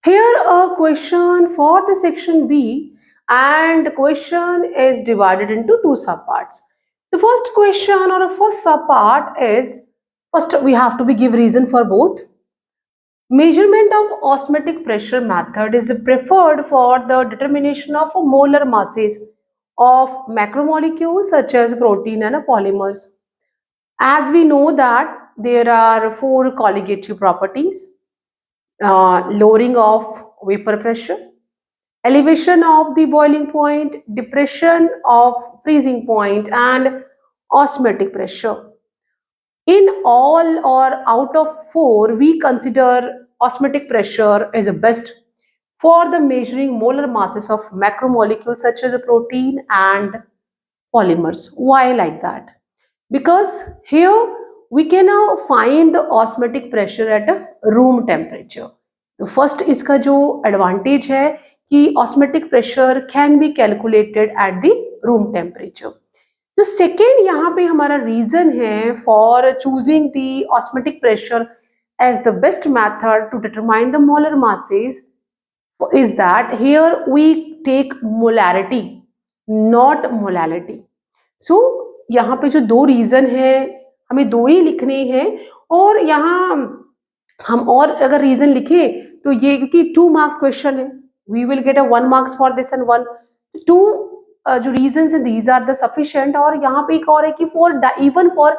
Here a question for the section B, and the question is divided into two subparts. The first question or a first subpart is, first we have to give reason for both. Measurement of osmotic pressure method is preferred for the determination of molar masses of macromolecules such as protein and polymers. As we know that there are four colligative properties: lowering of vapor pressure, elevation of the boiling point, depression of freezing point, and osmotic pressure. In all or out of four, we consider osmotic pressure as the best for the measuring molar masses of macromolecules such as a protein and polymers. Why like that? Because here we can now find the osmotic pressure at a room temperature. तो first इसका जो advantage है कि osmotic pressure can be calculated at the room temperature. जो second यहाँ पे हमारा reason है for choosing the osmotic pressure as the best method to determine the molar masses is that here we take molarity, not molality. So यहाँ पे जो दो reason है हमें दो ही लिखने हैं, और यहाँ हम और अगर रीजन लिखे तो ये क्योंकि 2 मार्क्स क्वेश्चन है, we will get a 1 marks for this and 1 2 जो रीजंस हैं दीज आर द सफिशिएंट. और यहाँ पे एक और है कि for even for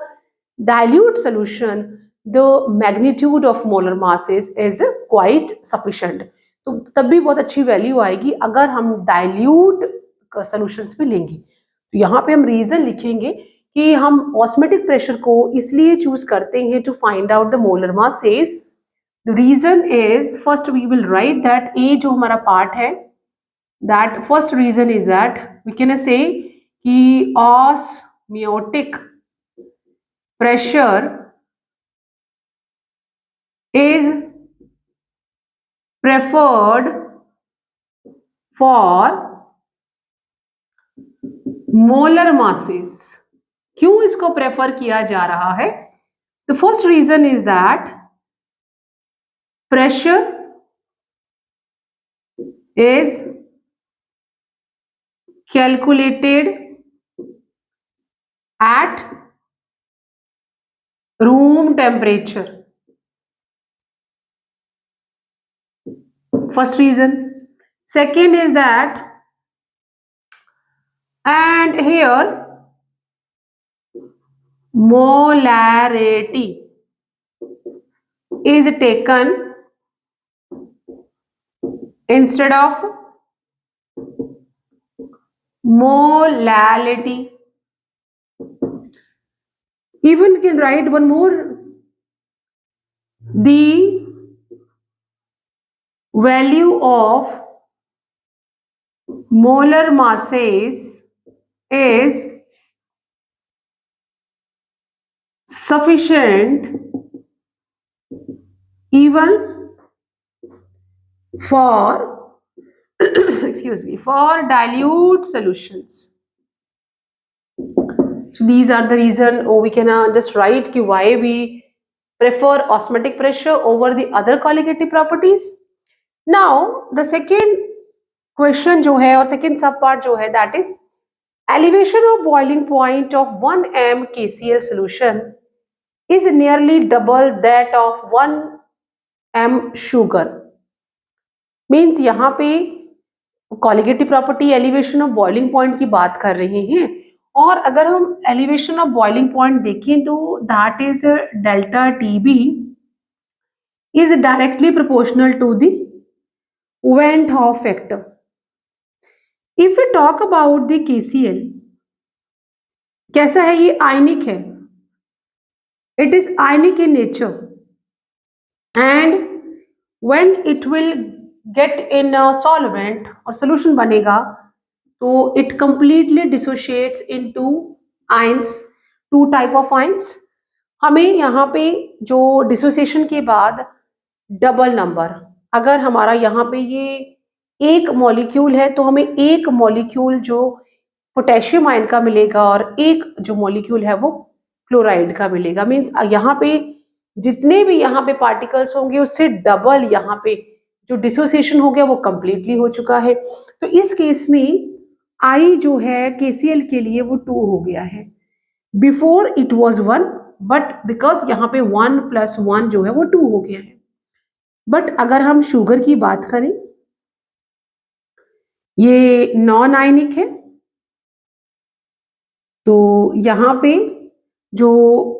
dilute solution the magnitude of molar masses is quite sufficient. तो तब भी बहुत अच्छी वैल्यू आएगी अगर हम डाइल्यूट सोल्यूशंस भी लेंगे. तो यहाँ पे हम रीजन लिखेंगे कि हम ऑस्मेटिक प्रेशर को इसलिए चूज करते हैं to find out the molar masses. The reason is, first we will write that a जो हमारा पार्ट है, that first reason is that we can say कि osmotic pressure is preferred for molar masses. क्यों इसको prefer किया जा रहा है? The first reason is that pressure is calculated at room temperature. First reason. Second is that, and here molarity is taken instead of molality. Even we can write one more, the value of molar masses is sufficient even for excuse me, for dilute solutions. So these are the reason, or we can just write ki why we prefer osmotic pressure over the other colligative properties. Now the second question जो है और second sub part जो है, that is elevation of boiling point of 1 m KCl solution is nearly double that of 1 m sugar. Means यहाँ पे colligative property elevation of boiling point की बात कर रहे हैं, और अगर हम elevation of boiling point देखें तो that is delta TB is directly proportional to the Van't Hoff factor. If we talk about the KCl, कैसा है ये? आयनिक है. It is ionic in nature, and when it will get in a solvent और solution बनेगा तो it completely dissociates into ions, two type of ions. हमें यहाँ पे जो dissociation के बाद डबल नंबर, अगर हमारा यहाँ पे ये एक मॉलिक्यूल है तो हमें एक मॉलिक्यूल जो पोटेशियम आयन का मिलेगा और एक जो मॉलिक्यूल है वो क्लोराइड का मिलेगा. मीन्स यहाँ पे जितने भी यहाँ पे पार्टिकल्स होंगे उससे डबल यहाँ पे जो डिसोसिएशन हो गया वो कंप्लीटली हो चुका है। तो इस केस में I जो है KCl के लिए वो 2 हो गया है। Before it was 1 but because यहाँ पे 1 + 1 जो है वो 2 हो गया है। बट अगर हम शुगर की बात करें, ये नॉन आयनिक है, तो यहाँ पे जो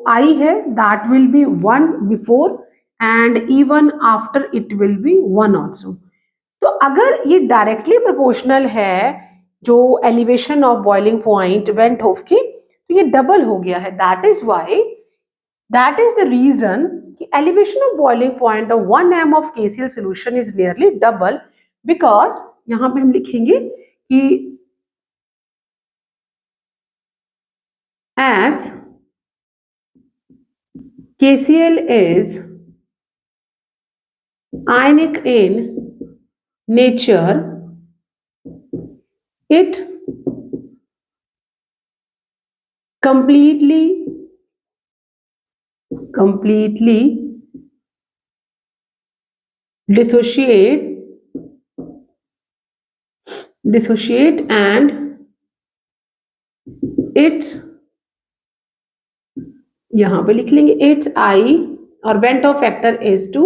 I है that will B 1 before and even after it will be 1 also. तो अगर ये डायरेक्टली प्रोपोर्शनल है जो elevation of boiling point went of की, तो ये डबल हो गया है। दैट इज द रीजन कि elevation of boiling point of 1 m of KCl solution is nearly double, because यहां पे हम लिखेंगे कि as KCl is ionic in nature, it completely dissociate and its, यहां पे लिख लेंगे its I और went Hoff factor is 2,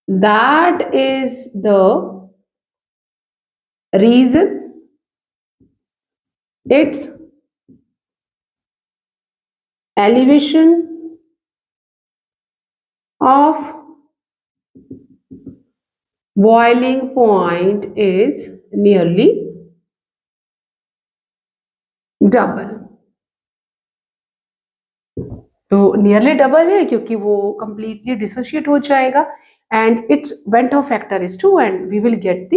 that is the reason its elevation of boiling point is nearly double। तो नियरली डबल है क्योंकि वो completely dissociate हो जाएगा and its van't Hoff factor is 2 and we will get the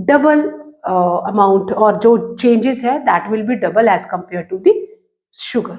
double amount, और जो changes है that will be double as compare to the sugar.